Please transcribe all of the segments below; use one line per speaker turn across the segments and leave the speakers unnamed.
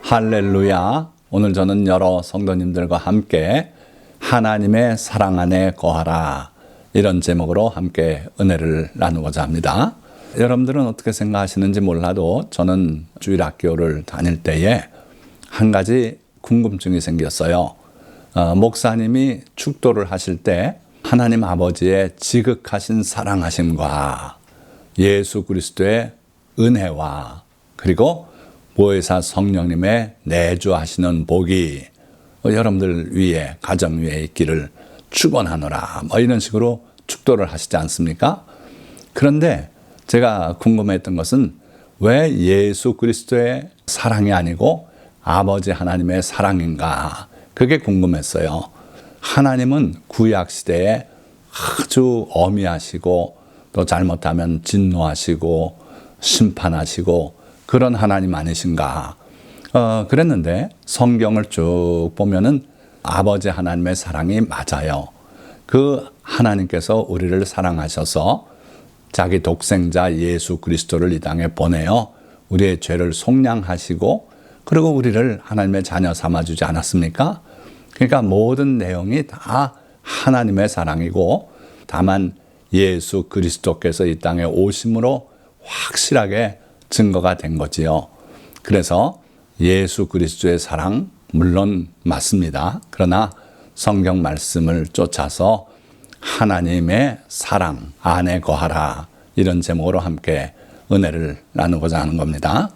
할렐루야. 오늘 저는 여러 성도님들과 함께 하나님의 사랑 안에 거하라, 이런 제목으로 함께 은혜를 나누고자 합니다. 여러분들은 어떻게 생각하시는지 몰라도 저는 주일학교를 다닐 때에 한 가지 궁금증이 생겼어요. 목사님이 축도를 하실 때 하나님 아버지의 지극하신 사랑하심과 예수 그리스도의 은혜와 그리고 보혜사 성령님의 내주하시는 복이 여러분들 위에, 가정 위에 있기를 축원하노라, 이런 식으로 축도를 하시지 않습니까? 그런데 제가 궁금했던 것은 왜 예수 그리스도의 사랑이 아니고 아버지 하나님의 사랑인가? 그게 궁금했어요. 하나님은 구약 시대에 아주 엄히하시고 또 잘못하면 진노하시고 심판하시고 그런 하나님 아니신가? 그랬는데 성경을 쭉 보면은 아버지 하나님의 사랑이 맞아요. 그 하나님께서 우리를 사랑하셔서 자기 독생자 예수 그리스도를 이 땅에 보내어 우리의 죄를 속량하시고 그리고 우리를 하나님의 자녀 삼아주지 않았습니까? 그러니까 모든 내용이 다 하나님의 사랑이고 다만 예수 그리스도께서 이 땅에 오심으로 확실하게 증거가 된 거지요. 그래서 예수 그리스도의 사랑 물론 맞습니다. 그러나 성경 말씀을 쫓아서 하나님의 사랑 안에 거하라, 이런 제목으로 함께 은혜를 나누고자 하는 겁니다.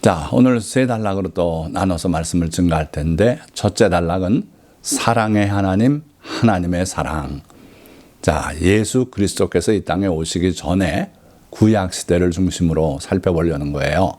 자, 오늘 세 단락으로 또 나눠서 말씀을 증가할 텐데, 첫째 단락은 사랑의 하나님, 하나님의 사랑. 자, 예수 그리스도께서 이 땅에 오시기 전에 구약 시대를 중심으로 살펴보려는 거예요.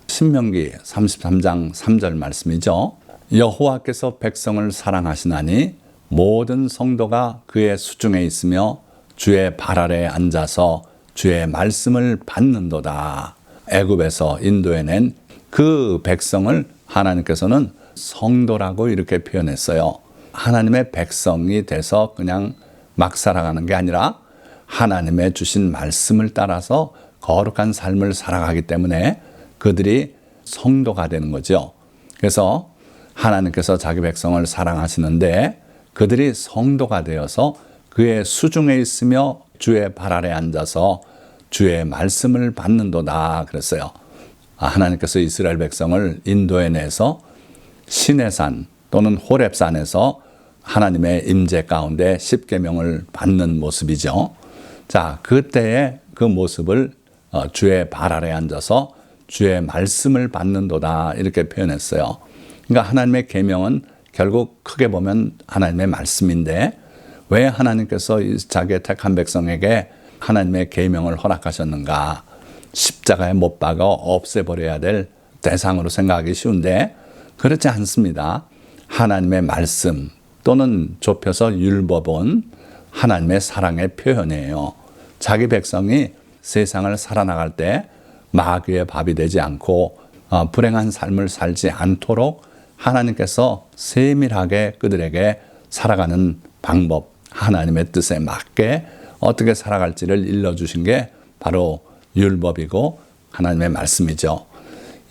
신명기 33장 3절 말씀이죠. 여호와께서 백성을 사랑하시나니 모든 성도가 그의 수중에 있으며 주의 발 아래에 앉아서 주의 말씀을 받는도다. 애굽에서 인도해 낸 그 백성을 하나님께서는 성도라고 이렇게 표현했어요. 하나님의 백성이 돼서 그냥 막 살아가는 게 아니라 하나님의 주신 말씀을 따라서 거룩한 삶을 살아가기 때문에 그들이 성도가 되는 거죠. 그래서 하나님께서 자기 백성을 사랑하시는데 그들이 성도가 되어서 그의 수중에 있으며 주의 발 아래 앉아서 주의 말씀을 받는도다 그랬어요. 하나님께서 이스라엘 백성을 인도해내서 시내산 또는 호렙산에서 하나님의 임재 가운데 십계명을 받는 모습이죠. 자, 그때의 그 모습을 주의 발 아래 앉아서 주의 말씀을 받는도다 이렇게 표현했어요. 그러니까 하나님의 계명은 결국 크게 보면 하나님의 말씀인데 왜 하나님께서 자기의 택한 백성에게 하나님의 계명을 허락하셨는가? 십자가에 못 박아 없애버려야 될 대상으로 생각하기 쉬운데 그렇지 않습니다. 하나님의 말씀 또는 좁혀서 율법은 하나님의 사랑의 표현이에요. 자기 백성이 세상을 살아나갈 때 마귀의 밥이 되지 않고 불행한 삶을 살지 않도록 하나님께서 세밀하게 그들에게 살아가는 방법, 하나님의 뜻에 맞게 어떻게 살아갈지를 일러주신 게 바로 율법이고 하나님의 말씀이죠.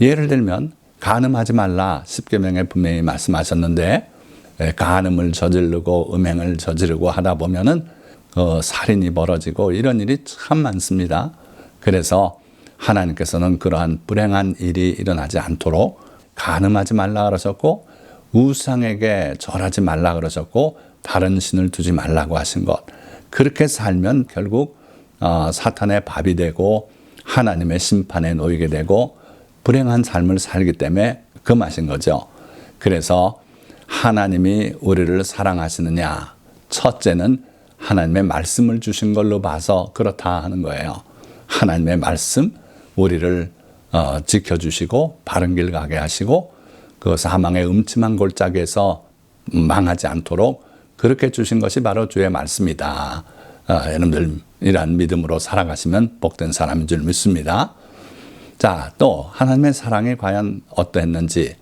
예를 들면 간음하지 말라 십계명에 분명히 말씀하셨는데 간음을 저지르고 음행을 저지르고 하다 보면은 살인이 벌어지고 이런 일이 참 많습니다. 그래서 하나님께서는 그러한 불행한 일이 일어나지 않도록 간음하지 말라 그러셨고 우상에게 절하지 말라 그러셨고 다른 신을 두지 말라고 하신 것. 그렇게 살면 결국 사탄의 밥이 되고 하나님의 심판에 놓이게 되고 불행한 삶을 살기 때문에 금하신 거죠. 그래서 하나님이 우리를 사랑하시느냐? 첫째는 하나님의 말씀을 주신 걸로 봐서 그렇다 하는 거예요. 하나님의 말씀, 우리를 지켜주시고 바른 길 가게 하시고 그 사망의 음침한 골짜기에서 망하지 않도록 그렇게 주신 것이 바로 주의 말씀이다. 여러분들 이러한 믿음으로 살아가시면 복된 사람인 줄 믿습니다. 자, 또 하나님의 사랑이 과연 어떠했는지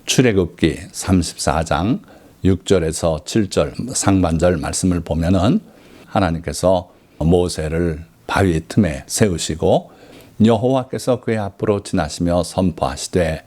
출애굽기 34장 6절에서 7절 상반절 말씀을 보면은 하나님께서 모세를 바위 틈에 세우시고 여호와께서 그의 앞으로 지나시며 선포하시되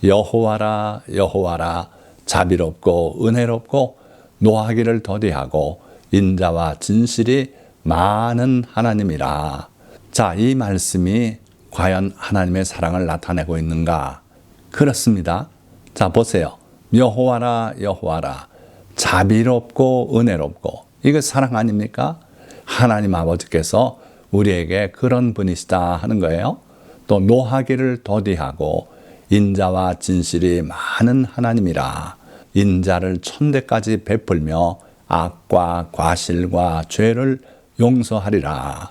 여호와라 여호와라 자비롭고 은혜롭고 노하기를 더디하고 인자와 진실이 많은 하나님이라. 자, 이 말씀이 과연 하나님의 사랑을 나타내고 있는가? 그렇습니다. 자, 보세요. 여호와라 여호와라 자비롭고 은혜롭고, 이거 사랑 아닙니까? 하나님 아버지께서 우리에게 그런 분이시다 하는 거예요. 또 노하기를 더디하고 인자와 진실이 많은 하나님이라. 인자를 천대까지 베풀며 악과 과실과 죄를 용서하리라.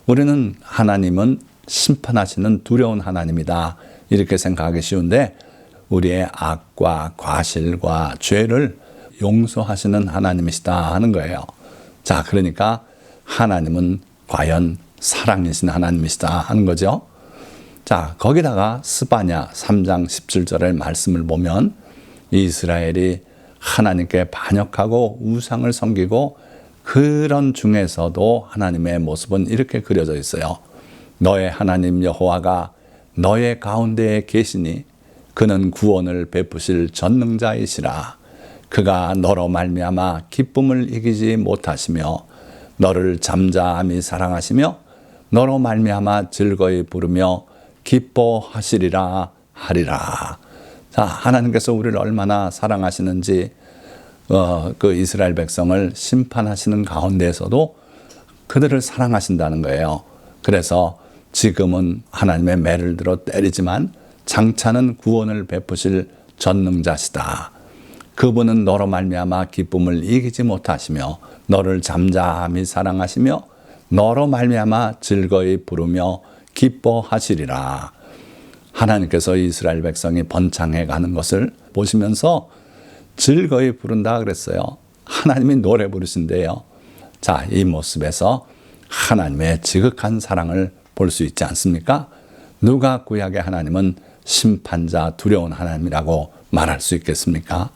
우리는 하나님은 심판하시는 두려운 하나님이다, 이렇게 생각하기 쉬운데 우리의 악과 과실과 죄를 용서하시는 하나님이시다 하는 거예요. 자, 그러니까 하나님은 과연 사랑이신 하나님이시다 하는 거죠. 자, 거기다가 스바냐 3장 17절의 말씀을 보면 이스라엘이 하나님께 반역하고 우상을 섬기고 그런 중에서도 하나님의 모습은 이렇게 그려져 있어요. 너의 하나님 여호와가 너의 가운데에 계시니 그는 구원을 베푸실 전능자이시라. 그가 너로 말미암아 기쁨을 이기지 못하시며 너를 잠잠히 사랑하시며 너로 말미암아 즐거이 부르며 기뻐하시리라 하리라. 자, 하나님께서 우리를 얼마나 사랑하시는지 그 이스라엘 백성을 심판하시는 가운데에서도 그들을 사랑하신다는 거예요. 그래서 지금은 하나님의 매를 들어 때리지만 장차는 구원을 베푸실 전능자시다. 그분은 너로 말미암아 기쁨을 이기지 못하시며 너를 잠잠히 사랑하시며 너로 말미암아 즐거이 부르며 기뻐하시리라. 하나님께서 이스라엘 백성이 번창해 가는 것을 보시면서 즐거이 부른다 그랬어요. 하나님이 노래 부르신대요. 자, 이 모습에서 하나님의 지극한 사랑을 볼 수 있지 않습니까? 누가 구약의 하나님은 심판자 두려운 하나님이라고 말할 수 있겠습니까?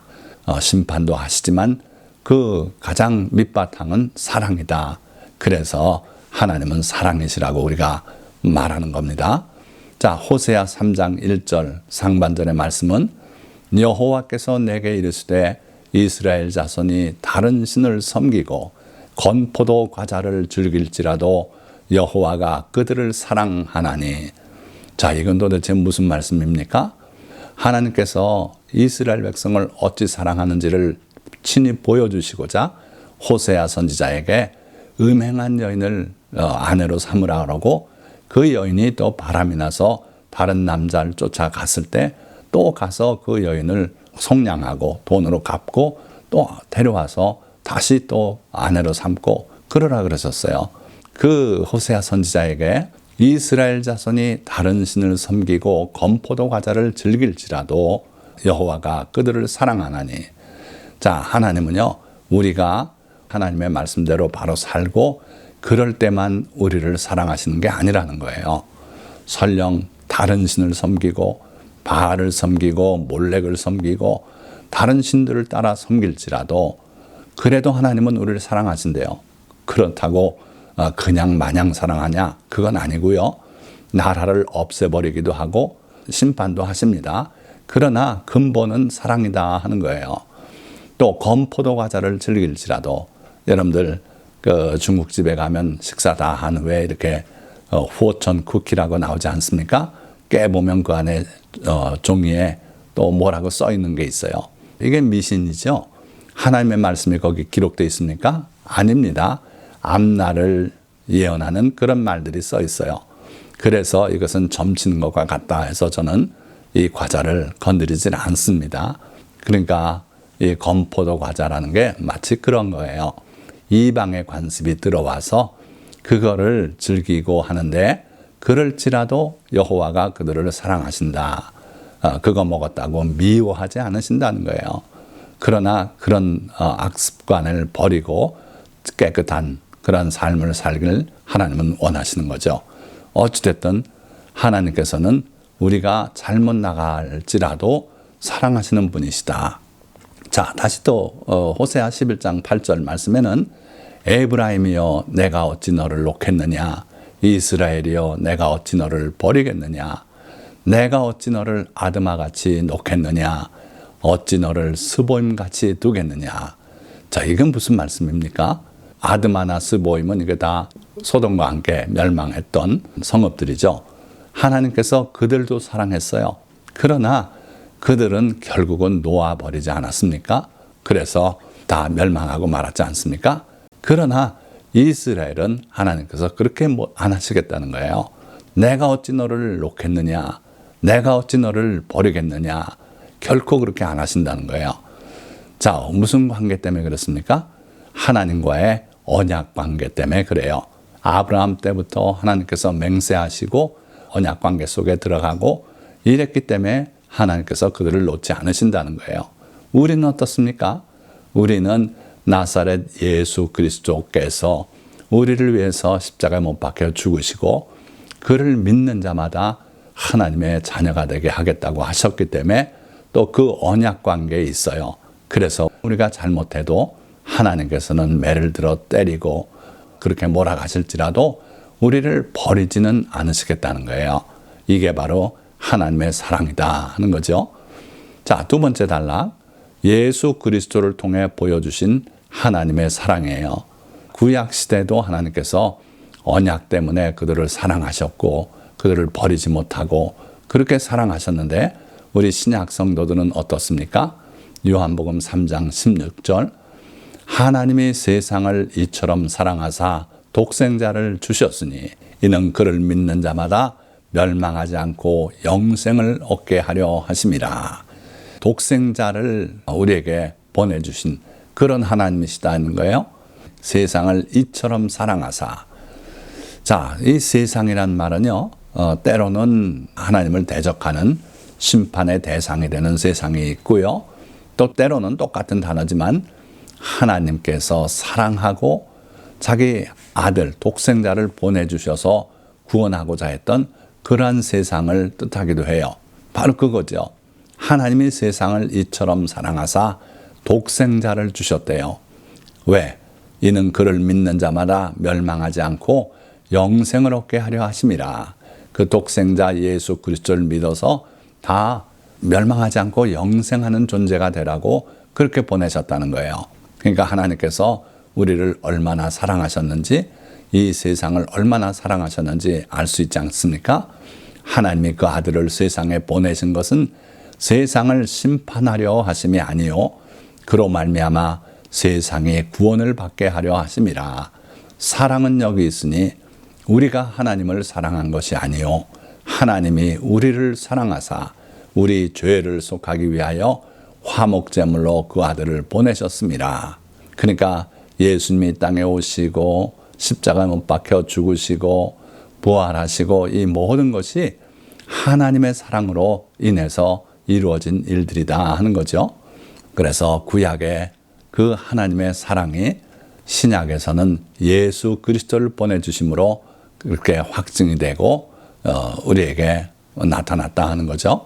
심판도 하시지만 그 가장 밑바탕은 사랑이다. 그래서 하나님은 사랑이시라고 우리가 말하는 겁니다. 자, 호세아 3장 1절 상반절의 말씀은 여호와께서 내게 이르시되 이스라엘 자손이 다른 신을 섬기고 건포도 과자를 즐길지라도 여호와가 그들을 사랑하나니. 자, 이건 도대체 무슨 말씀입니까? 하나님께서 이스라엘 백성을 어찌 사랑하는지를 친히 보여주시고자 호세아 선지자에게 음행한 여인을 아내로 삼으라고, 그 여인이 또 바람이 나서 다른 남자를 쫓아갔을 때 또 가서 그 여인을 속량하고 돈으로 갚고 또 데려와서 다시 또 아내로 삼고 그러라 그러셨어요. 그 호세아 선지자에게 이스라엘 자손이 다른 신을 섬기고 건포도 과자를 즐길지라도 여호와가 그들을 사랑하나니. 자, 하나님은요, 우리가 하나님의 말씀대로 바로 살고 그럴 때만 우리를 사랑하시는 게 아니라는 거예요. 설령 다른 신을 섬기고 바알을 섬기고 몰렉을 섬기고 다른 신들을 따라 섬길지라도 그래도 하나님은 우리를 사랑하신대요. 그렇다고 그냥 마냥 사랑하냐? 그건 아니고요. 나라를 없애버리기도 하고 심판도 하십니다. 그러나 근본은 사랑이다 하는 거예요. 또 건포도 과자를 즐길지라도, 여러분들 그 중국집에 가면 식사 다 한 후에 이렇게 후오천 쿠키라고 나오지 않습니까? 깨보면 그 안에 종이에 또 뭐라고 써 있는 게 있어요. 이게 미신이죠. 하나님의 말씀이 거기 기록되어 있습니까? 아닙니다. 앞날을 예언하는 그런 말들이 써 있어요. 그래서 이것은 점치는 것과 같다 해서 저는 이 과자를 건드리질 않습니다. 그러니까 이 건포도 과자라는 게 마치 그런 거예요. 이방의 관습이 들어와서 그거를 즐기고 하는데 그럴지라도 여호와가 그들을 사랑하신다. 그거 먹었다고 미워하지 않으신다는 거예요. 그러나 그런 악습관을 버리고 깨끗한 그런 삶을 살기를 하나님은 원하시는 거죠. 어찌됐든 하나님께서는 우리가 잘못 나갈지라도 사랑하시는 분이시다. 자, 다시 또 호세아 11장 8절 말씀에는 에브라임이여 내가 어찌 너를 놓겠느냐, 이스라엘이여 내가 어찌 너를 버리겠느냐, 내가 어찌 너를 아드마같이 놓겠느냐, 어찌 너를 스보임같이 두겠느냐. 자, 이건 무슨 말씀입니까? 아드마나 스보임은 이게 다 소돔과 함께 멸망했던 성읍들이죠. 하나님께서 그들도 사랑했어요. 그러나 그들은 결국은 놓아버리지 않았습니까? 그래서 다 멸망하고 말았지 않습니까? 그러나 이스라엘은 하나님께서 그렇게 안 하시겠다는 거예요. 내가 어찌 너를 놓겠느냐, 내가 어찌 너를 버리겠느냐, 결코 그렇게 안 하신다는 거예요. 자, 무슨 관계 때문에 그렇습니까? 하나님과의 언약 관계 때문에 그래요. 아브라함 때부터 하나님께서 맹세하시고 언약 관계 속에 들어가고 이랬기 때문에 하나님께서 그들을 놓지 않으신다는 거예요. 우리는 어떻습니까? 우리는 나사렛 예수 그리스도께서 우리를 위해서 십자가에 못 박혀 죽으시고 그를 믿는 자마다 하나님의 자녀가 되게 하겠다고 하셨기 때문에 또 그 언약 관계에 있어요. 그래서 우리가 잘못해도 하나님께서는 매를 들어 때리고 그렇게 몰아가실지라도 우리를 버리지는 않으시겠다는 거예요. 이게 바로 하나님의 사랑이다 하는 거죠. 자, 두 번째 단락. 예수 그리스도를 통해 보여주신 하나님의 사랑이에요. 구약 시대도 하나님께서 언약 때문에 그들을 사랑하셨고 그들을 버리지 못하고 그렇게 사랑하셨는데 우리 신약 성도들은 어떻습니까? 요한복음 3장 16절 하나님이 세상을 이처럼 사랑하사 독생자를 주셨으니 이는 그를 믿는 자마다 멸망하지 않고 영생을 얻게 하려 하심이라. 독생자를 우리에게 보내주신 그런 하나님이시다는 거예요. 세상을 이처럼 사랑하사. 자, 이 세상이란 말은요, 때로는 하나님을 대적하는 심판의 대상이 되는 세상이 있고요. 또 때로는 똑같은 단어지만 하나님께서 사랑하고 자기 아들, 독생자를 보내주셔서 구원하고자 했던 그러한 세상을 뜻하기도 해요. 바로 그거죠. 하나님이 세상을 이처럼 사랑하사 독생자를 주셨대요. 왜? 이는 그를 믿는 자마다 멸망하지 않고 영생을 얻게 하려 하심이라. 그 독생자 예수 그리스도를 믿어서 다 멸망하지 않고 영생하는 존재가 되라고 그렇게 보내셨다는 거예요. 그러니까 하나님께서 우리를 얼마나 사랑하셨는지, 이 세상을 얼마나 사랑하셨는지 알 수 있지 않습니까? 하나님이 그 아들을 세상에 보내신 것은 세상을 심판하려 하심이 아니요 그로 말미암아 세상이 구원을 받게 하려 하심이라. 사랑은 여기 있으니 우리가 하나님을 사랑한 것이 아니요 하나님이 우리를 사랑하사 우리 죄를 속하기 위하여 화목제물로 그 아들을 보내셨습니다. 그러니까 예수님이 땅에 오시고 십자가에 못 박혀 죽으시고 부활하시고 이 모든 것이 하나님의 사랑으로 인해서 이루어진 일들이다 하는 거죠. 그래서 구약의 그 하나님의 사랑이 신약에서는 예수 그리스도를 보내주심으로 그렇게 확증이 되고 우리에게 나타났다 하는 거죠.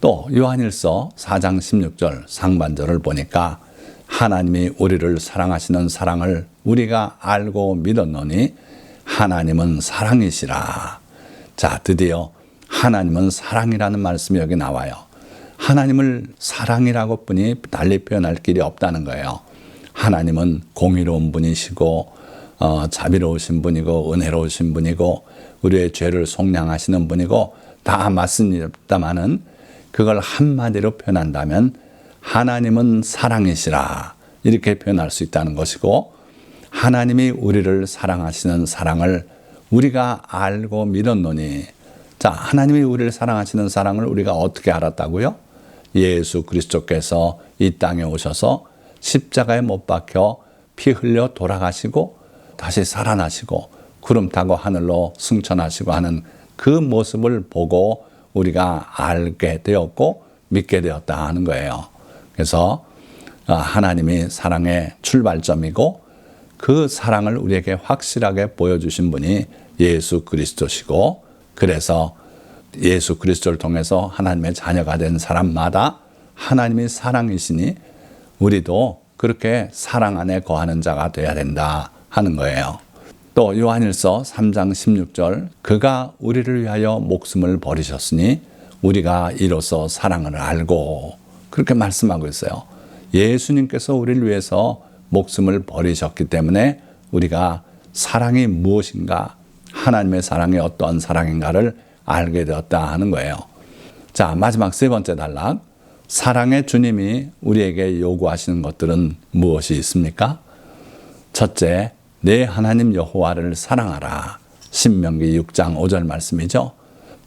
또 요한일서 4장 16절 상반절을 보니까 하나님이 우리를 사랑하시는 사랑을 우리가 알고 믿었노니 하나님은 사랑이시라. 자, 드디어 하나님은 사랑이라는 말씀이 여기 나와요. 하나님을 사랑이라고 뿐이 달리 표현할 길이 없다는 거예요. 하나님은 공의로운 분이시고 자비로우신 분이고 은혜로우신 분이고 우리의 죄를 속량하시는 분이고 다 맞습니다마는 그걸 한마디로 표현한다면 하나님은 사랑이시라 이렇게 표현할 수 있다는 것이고 하나님이 우리를 사랑하시는 사랑을 우리가 알고 믿었노니 자, 하나님이 우리를 사랑하시는 사랑을 우리가 어떻게 알았다고요? 예수 그리스도께서 이 땅에 오셔서 십자가에 못 박혀 피 흘려 돌아가시고 다시 살아나시고 구름 타고 하늘로 승천하시고 하는 그 모습을 보고 우리가 알게 되었고 믿게 되었다 하는 거예요. 그래서 하나님이 사랑의 출발점이고 그 사랑을 우리에게 확실하게 보여주신 분이 예수 그리스도시고 그래서 예수 그리스도를 통해서 하나님의 자녀가 된 사람마다 하나님이 사랑이시니 우리도 그렇게 사랑 안에 거하는 자가 되어야 된다 하는 거예요. 또 요한일서 3장 16절 그가 우리를 위하여 목숨을 버리셨으니 우리가 이로써 사랑을 알고 그렇게 말씀하고 있어요. 예수님께서 우리를 위해서 목숨을 버리셨기 때문에 우리가 사랑이 무엇인가, 하나님의 사랑이 어떠한 사랑인가를 알게 되었다 하는 거예요. 자, 마지막 세 번째 단락. 사랑의 주님이 우리에게 요구하시는 것들은 무엇이 있습니까? 첫째, 내 하나님 여호와를 사랑하라. 신명기 6장 5절 말씀이죠.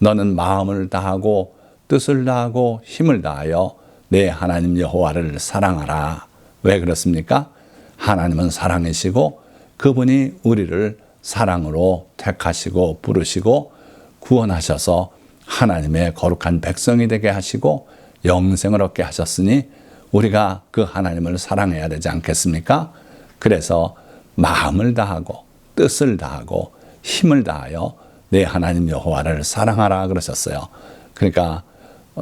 너는 마음을 다하고 뜻을 다하고 힘을 다하여 내 하나님 여호와를 사랑하라. 왜 그렇습니까? 하나님은 사랑이시고 그분이 우리를 사랑으로 택하시고 부르시고 구원하셔서 하나님의 거룩한 백성이 되게 하시고 영생을 얻게 하셨으니 우리가 그 하나님을 사랑해야 되지 않겠습니까? 그래서 마음을 다하고 뜻을 다하고 힘을 다하여 내 하나님 여호와를 사랑하라 그러셨어요. 그러니까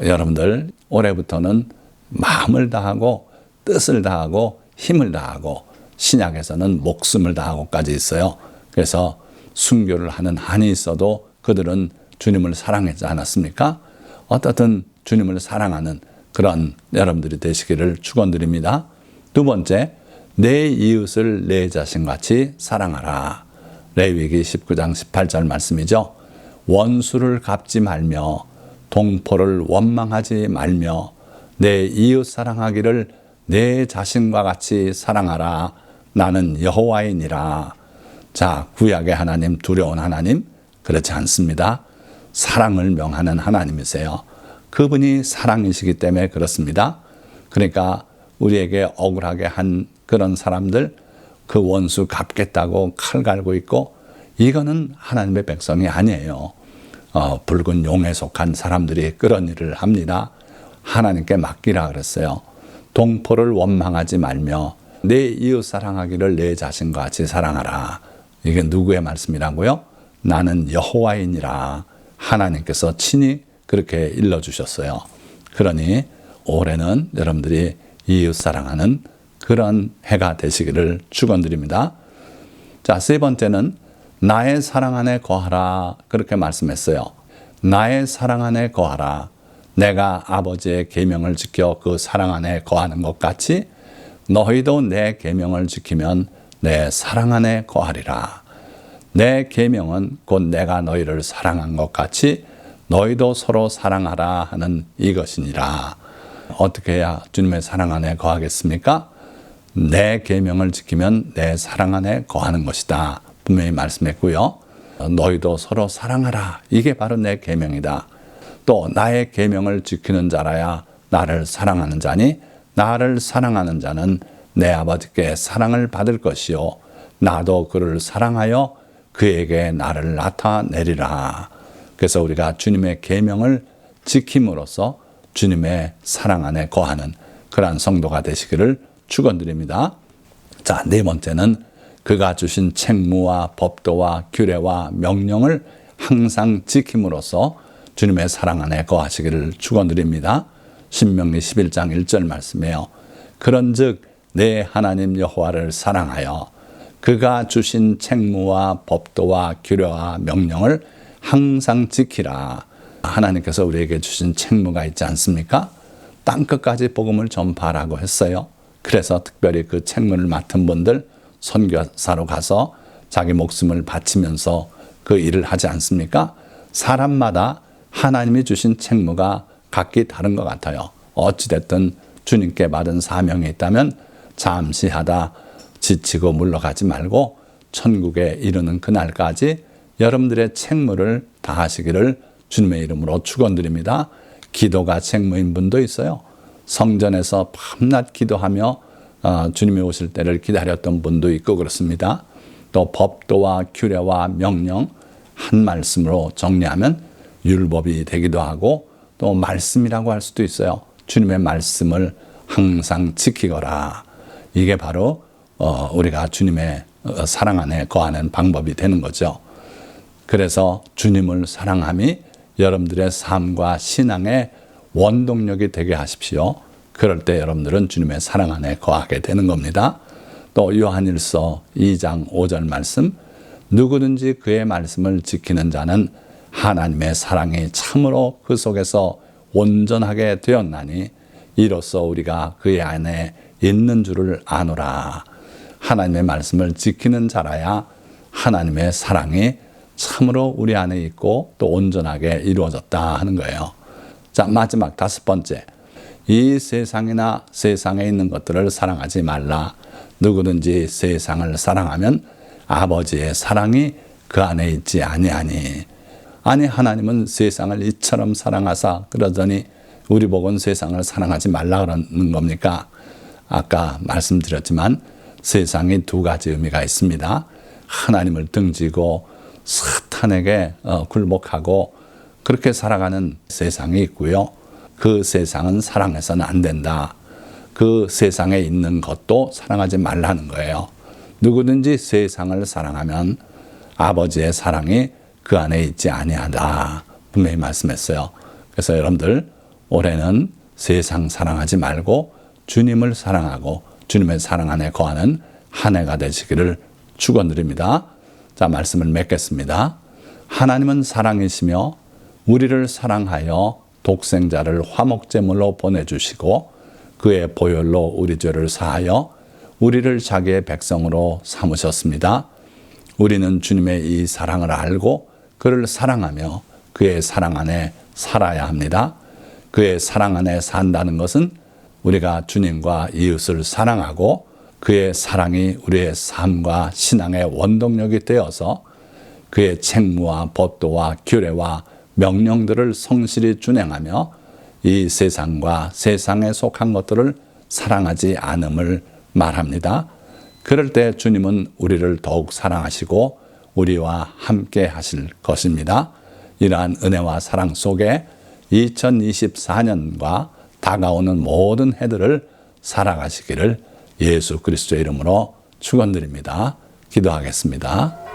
여러분들 올해부터는 마음을 다하고 뜻을 다하고 힘을 다하고 신약에서는 목숨을 다하고까지 있어요. 그래서 순교를 하는 한이 있어도 그들은 주님을 사랑하지 않았습니까? 어떻든 주님을 사랑하는 그런 여러분들이 되시기를 축원드립니다. 두 번째, 내 이웃을 내 자신같이 사랑하라. 레위기 19장 18절 말씀이죠. 원수를 갚지 말며 동포를 원망하지 말며 내 이웃 사랑하기를 내 자신과 같이 사랑하라. 나는 여호와이니라. 자, 구약의 하나님, 두려운 하나님, 그렇지 않습니다. 사랑을 명하는 하나님이세요. 그분이 사랑이시기 때문에 그렇습니다. 그러니까 우리에게 억울하게 한 그런 사람들, 그 원수 갚겠다고 칼 갈고 있고, 이거는 하나님의 백성이 아니에요. 붉은 용에 속한 사람들이 그런 일을 합니다. 하나님께 맡기라 그랬어요. 동포를 원망하지 말며 내 이웃 사랑하기를 내 자신과 같이 사랑하라. 이게 누구의 말씀이라고요? 나는 여호와이니라. 하나님께서 친히 그렇게 일러주셨어요. 그러니 올해는 여러분들이 이웃 사랑하는 그런 해가 되시기를 축원드립니다. 자, 세 번째는 나의 사랑 안에 거하라. 그렇게 말씀했어요. 나의 사랑 안에 거하라. 내가 아버지의 계명을 지켜 그 사랑 안에 거하는 것 같이 너희도 내 계명을 지키면 내 사랑 안에 거하리라. 내 계명은 곧 내가 너희를 사랑한 것 같이 너희도 서로 사랑하라 하는 이것이니라. 어떻게 해야 주님의 사랑 안에 거하겠습니까? 내 계명을 지키면 내 사랑 안에 거하는 것이다. 분명히 말씀했고요. 너희도 서로 사랑하라. 이게 바로 내 계명이다. 또 나의 계명을 지키는 자라야 나를 사랑하는 자니 나를 사랑하는 자는 내 아버지께 사랑을 받을 것이요 나도 그를 사랑하여 그에게 나를 나타내리라. 그래서 우리가 주님의 계명을 지킴으로써 주님의 사랑 안에 거하는 그러한 성도가 되시기를 축원드립니다. 자, 네 번째는 그가 주신 책무와 법도와 규례와 명령을 항상 지킴으로써 주님의 사랑 안에 거하시기를 축원드립니다. 신명기 11장 1절 말씀이에요. 그런즉 내 하나님 여호와를 사랑하여 그가 주신 책무와 법도와 규례와 명령을 항상 지키라. 하나님께서 우리에게 주신 책무가 있지 않습니까? 땅끝까지 복음을 전파하라고 했어요. 그래서 특별히 그 책무를 맡은 분들 선교사로 가서 자기 목숨을 바치면서 그 일을 하지 않습니까? 사람마다 하나님이 주신 책무가 각기 다른 것 같아요. 어찌됐든 주님께 받은 사명이 있다면 잠시 하다 지치고 물러가지 말고 천국에 이르는 그날까지 여러분들의 책무를 다하시기를 주님의 이름으로 축원드립니다. 기도가 책무인 분도 있어요. 성전에서 밤낮 기도하며 주님이 오실 때를 기다렸던 분도 있고 그렇습니다. 또 법도와 규례와 명령 한 말씀으로 정리하면 율법이 되기도 하고 또 말씀이라고 할 수도 있어요. 주님의 말씀을 항상 지키거라. 이게 바로 우리가 주님의 사랑 안에 거하는 방법이 되는 거죠. 그래서 주님을 사랑함이 여러분들의 삶과 신앙의 원동력이 되게 하십시오. 그럴 때 여러분들은 주님의 사랑 안에 거하게 되는 겁니다. 또 요한일서 2장 5절 말씀, 누구든지 그의 말씀을 지키는 자는 하나님의 사랑이 참으로 그 속에서 온전하게 되었나니 이로써 우리가 그의 안에 있는 줄을 아노라. 하나님의 말씀을 지키는 자라야 하나님의 사랑이 참으로 우리 안에 있고 또 온전하게 이루어졌다 하는 거예요. 자, 마지막 5번째. 이 세상이나 세상에 있는 것들을 사랑하지 말라. 누구든지 세상을 사랑하면 아버지의 사랑이 그 안에 있지 아니하니. 아니, 하나님은 세상을 이처럼 사랑하사 그러더니 우리 복은 세상을 사랑하지 말라 그러는 겁니까? 아까 말씀드렸지만 세상이 두 가지 의미가 있습니다. 하나님을 등지고 사탄에게 굴복하고 그렇게 살아가는 세상이 있고요. 그 세상은 사랑해서는 안 된다. 그 세상에 있는 것도 사랑하지 말라는 거예요. 누구든지 세상을 사랑하면 아버지의 사랑이 그 안에 있지 아니하다. 분명히 말씀했어요. 그래서 여러분들 올해는 세상 사랑하지 말고 주님을 사랑하고 주님의 사랑 안에 거하는 한 해가 되시기를 축원드립니다. 자, 말씀을 맺겠습니다. 하나님은 사랑이시며 우리를 사랑하여 독생자를 화목제물로 보내주시고 그의 보혈로 우리 죄를 사하여 우리를 자기의 백성으로 삼으셨습니다. 우리는 주님의 이 사랑을 알고 그를 사랑하며 그의 사랑 안에 살아야 합니다. 그의 사랑 안에 산다는 것은 우리가 주님과 이웃을 사랑하고 그의 사랑이 우리의 삶과 신앙의 원동력이 되어서 그의 책무와 법도와 규례와 명령들을 성실히 준행하며 이 세상과 세상에 속한 것들을 사랑하지 않음을 말합니다. 그럴 때 주님은 우리를 더욱 사랑하시고 우리와 함께 하실 것입니다. 이러한 은혜와 사랑 속에 2024년과 다가오는 모든 해들을 살아가시기를 예수 그리스도의 이름으로 축원드립니다. 기도하겠습니다.